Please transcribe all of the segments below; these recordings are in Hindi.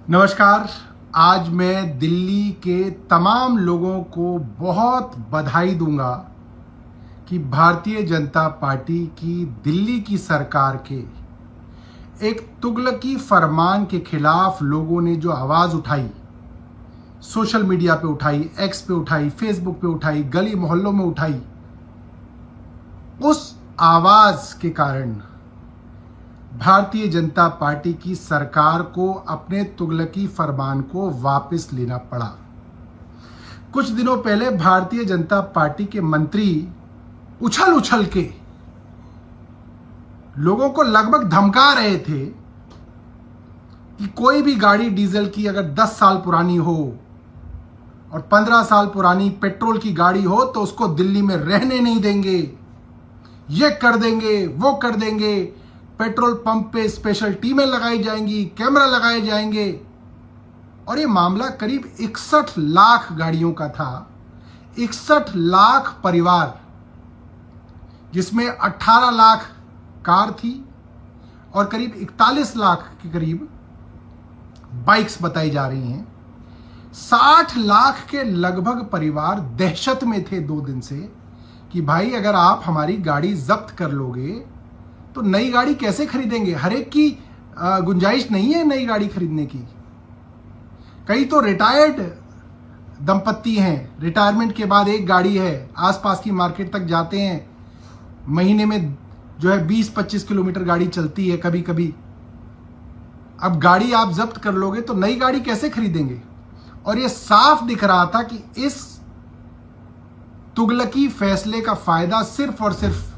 नमस्कार। आज मैं दिल्ली के तमाम लोगों को बहुत बधाई दूंगा कि भारतीय जनता पार्टी की दिल्ली की सरकार के एक तुगलकी फरमान के खिलाफ लोगों ने जो आवाज़ उठाई, सोशल मीडिया पे उठाई, एक्स पे उठाई, फेसबुक पे उठाई, गली मोहल्लों में उठाई, उस आवाज़ के कारण भारतीय जनता पार्टी की सरकार को अपने तुगलकी फरमान को वापस लेना पड़ा। कुछ दिनों पहले भारतीय जनता पार्टी के मंत्री उछल उछल के लोगों को लगभग धमका रहे थे कि कोई भी गाड़ी डीजल की अगर 10 साल पुरानी हो और 15 साल पुरानी पेट्रोल की गाड़ी हो तो उसको दिल्ली में रहने नहीं देंगे, ये कर देंगे, वो कर देंगे, पेट्रोल पंप पे स्पेशल टीमें लगाई जाएंगी, कैमरा लगाए जाएंगे। और ये मामला करीब 61 लाख गाड़ियों का था, 61 लाख परिवार, जिसमें 18 लाख कार थी और करीब 41 लाख के करीब बाइक्स बताई जा रही हैं। 60 लाख के लगभग परिवार दहशत में थे 2 दिन से कि भाई अगर आप हमारी गाड़ी जब्त कर लोगे तो नई गाड़ी कैसे खरीदेंगे। हर एक की गुंजाइश नहीं है नई गाड़ी खरीदने की। कई तो रिटायर्ड दंपत्ति हैं, रिटायरमेंट के बाद एक गाड़ी है, आसपास की मार्केट तक जाते हैं, महीने में जो है 20-25 किलोमीटर गाड़ी चलती है कभी कभी। अब गाड़ी आप जब्त कर लोगे तो नई गाड़ी कैसे खरीदेंगे। और ये साफ दिख रहा था कि इस तुगलकी फैसले का फायदा सिर्फ और सिर्फ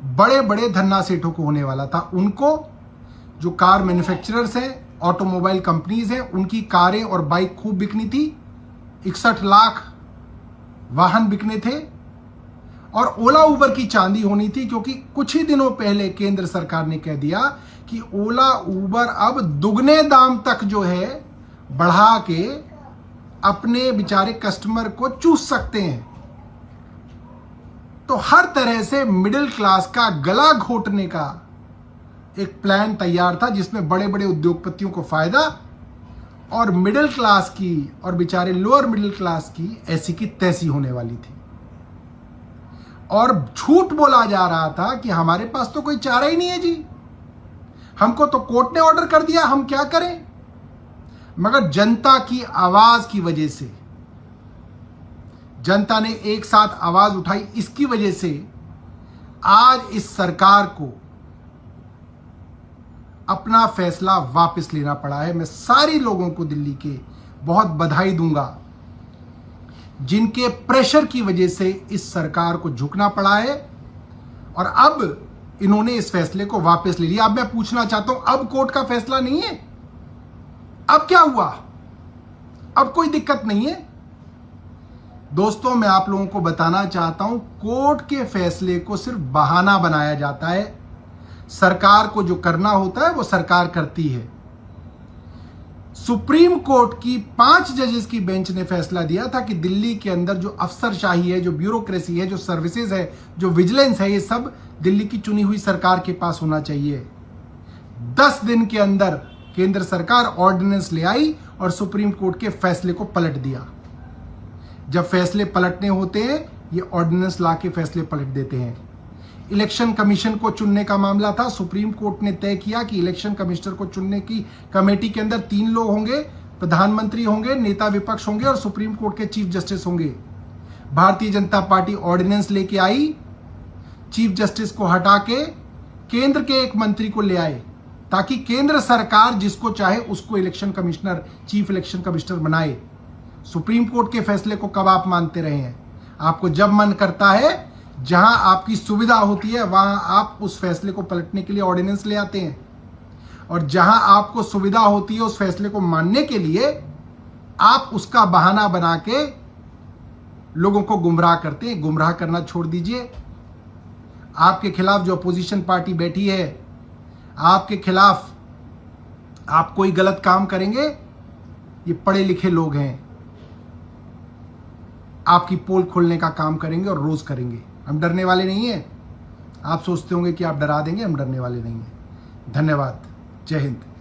बड़े बड़े धन्ना सेठों को होने वाला था। उनको, जो कार मैन्युफैक्चरर्स हैं, ऑटोमोबाइल कंपनीज हैं, उनकी कारें और बाइक खूब बिकनी थी। 61 लाख वाहन बिकने थे और ओला उबर की चांदी होनी थी, क्योंकि कुछ ही दिनों पहले केंद्र सरकार ने कह दिया कि ओला उबर अब दुगने दाम तक जो है बढ़ा के अपने बेचारे कस्टमर को चूस सकते हैं। तो हर तरह से मिडिल क्लास का गला घोटने का एक प्लान तैयार था, जिसमें बड़े बड़े उद्योगपतियों को फायदा और मिडिल क्लास की और बेचारे लोअर मिडिल क्लास की ऐसी की तैसी होने वाली थी। और झूठ बोला जा रहा था कि हमारे पास तो कोई चारा ही नहीं है जी, हमको तो कोर्ट ने ऑर्डर कर दिया, हम क्या करें। मगर जनता की आवाज की वजह से, जनता ने एक साथ आवाज उठाई, इसकी वजह से आज इस सरकार को अपना फैसला वापस लेना पड़ा है। मैं सारे लोगों को दिल्ली के बहुत बधाई दूंगा जिनके प्रेशर की वजह से इस सरकार को झुकना पड़ा है और अब इन्होंने इस फैसले को वापस ले लिया। अब मैं पूछना चाहता हूं, अब कोर्ट का फैसला नहीं है, अब क्या हुआ, अब कोई दिक्कत नहीं है। दोस्तों, मैं आप लोगों को बताना चाहता हूं, कोर्ट के फैसले को सिर्फ बहाना बनाया जाता है। सरकार को जो करना होता है वो सरकार करती है। सुप्रीम कोर्ट की 5 जजेस की बेंच ने फैसला दिया था कि दिल्ली के अंदर जो अफसरशाही है, जो ब्यूरोक्रेसी है, जो सर्विसेज है, जो विजिलेंस है, ये सब दिल्ली की चुनी हुई सरकार के पास होना चाहिए। 10 दिन के अंदर केंद्र सरकार ऑर्डिनेंस ले आई और सुप्रीम कोर्ट के फैसले को पलट दिया। जब फैसले पलटने होते हैं, ये ऑर्डिनेंस ला के फैसले पलट देते हैं। इलेक्शन कमीशन को चुनने का मामला था, सुप्रीम कोर्ट ने तय किया कि इलेक्शन कमिश्नर को चुनने की कमेटी के अंदर 3 लोग होंगे, प्रधानमंत्री होंगे, नेता विपक्ष होंगे और सुप्रीम कोर्ट के चीफ जस्टिस होंगे। भारतीय जनता पार्टी ऑर्डिनेंस लेके आई, चीफ जस्टिस को हटा के केंद्र के एक मंत्री को ले आए, ताकि केंद्र सरकार जिसको चाहे उसको election commissioner, chief election commissioner बनाए। सुप्रीम कोर्ट के फैसले को कब आप मानते रहे हैं? आपको जब मन करता है, जहां आपकी सुविधा होती है, वहां आप उस फैसले को पलटने के लिए ऑर्डिनेंस ले आते हैं, और जहां आपको सुविधा होती है उस फैसले को मानने के लिए आप उसका बहाना बना के लोगों को गुमराह करते हैं। गुमराह करना छोड़ दीजिए। आपके खिलाफ जो अपोजिशन पार्टी बैठी है, आपके खिलाफ आप कोई गलत काम करेंगे, ये पढ़े लिखे लोग हैं, आपकी पोल खोलने का काम करेंगे और रोज करेंगे। हम डरने वाले नहीं हैं। आप सोचते होंगे कि आप डरा देंगे, हम डरने वाले नहीं हैं। धन्यवाद। जय हिंद।